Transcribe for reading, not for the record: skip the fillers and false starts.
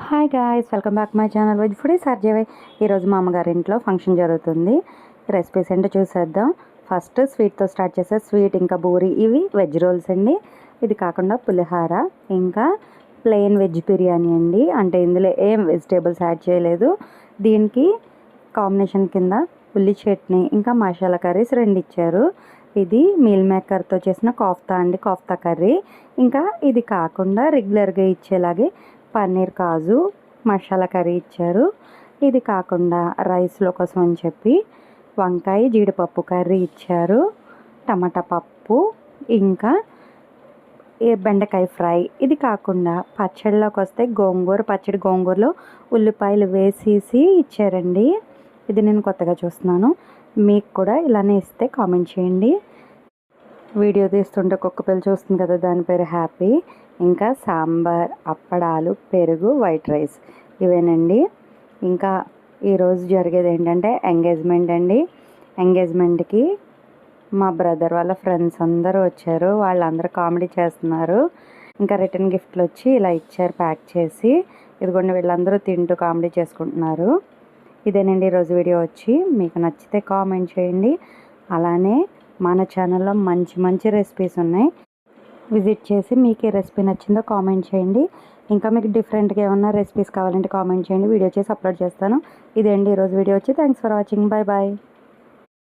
Hi guys, welcome back my channel veg foodies RJY. ఈరోజు మా అమ్మగారి ఇంట్లో ఫంక్షన్ జరుగుతుంది. రెసిపీస్ ఏంటో చూసేద్దాం. ఫస్ట్ స్వీట్తో స్టార్ట్ చేసే స్వీట్ ఇంకా బూరి, ఇవి వెజ్ రోల్స్ అండి. ఇది కాకుండా పులిహార, ఇంకా ప్లెయిన్ వెజ్ బిర్యానీ అండి. అంటే ఇందులో ఏం వెజిటేబుల్స్ యాడ్ చేయలేదు. దీనికి కాంబినేషన్ కింద ఉల్లి చట్నీ ఇంకా మసాలా కర్రీస్ రెండు ఇచ్చారు. ఇది మీల్ మేకర్తో చేసిన కోఫ్తా అండి, కోఫ్తా కర్రీ. ఇంకా ఇది కాకుండా రెగ్యులర్గా ఇచ్చేలాగే పన్నీర్ కాజు మసాలా కర్రీ ఇచ్చారు. ఇది కాకుండా రైస్లో కోసం అని చెప్పి వంకాయ జీడిపప్పు కర్రీ ఇచ్చారు, టమాటా పప్పు, ఇంకా బెండకాయ ఫ్రై. ఇది కాకుండా పచ్చడిలోకి వస్తే గోంగూర పచ్చడి, గోంగూరలో ఉల్లిపాయలు వేసేసి ఇచ్చారండి. ఇది నేను కొత్తగా చూస్తున్నాను. మీకు కూడా ఇలానే ఇస్తే కామెంట్ చేయండి. వీడియో తీస్తుంటే కుక్క పిల్ల చూస్తుంది కదా, దాని పేరు హ్యాపీ. ఇంకా సాంబార్, అప్పడాలు, పెరుగు, వైట్ రైస్, ఇవేనండి. ఇంకా ఈరోజు జరిగేది ఏంటంటే ఎంగేజ్మెంట్ అండి. ఎంగేజ్మెంట్కి మా బ్రదర్ వాళ్ళ ఫ్రెండ్స్ అందరూ వచ్చారు. వాళ్ళందరూ కామెడీ చేస్తున్నారు. ఇంకా రిటర్న్ గిఫ్ట్లు వచ్చి ఇలా ఇచ్చారు ప్యాక్ చేసి. ఇదిగోండి, వీళ్ళందరూ తింటూ కామెడీ చేసుకుంటున్నారు. ఇదేనండి ఈరోజు వీడియో వచ్చి. మీకు నచ్చితే కామెంట్ చేయండి. అలానే మన ఛానల్లో మంచి మంచి రెసిపీస్ ఉన్నాయి, విజిట్ చేసి మీకు ఏ రెసిపీ నచ్చిందో కామెంట్ చేయండి. ఇంకా మీకు డిఫరెంట్గా ఏమన్నా రెసిపీస్ కావాలంటే కామెంట్ చేయండి, వీడియో చేసి అప్లోడ్ చేస్తాను. ఇదేండి ఈరోజు వీడియో వచ్చి. Thanks for watching. Bye bye.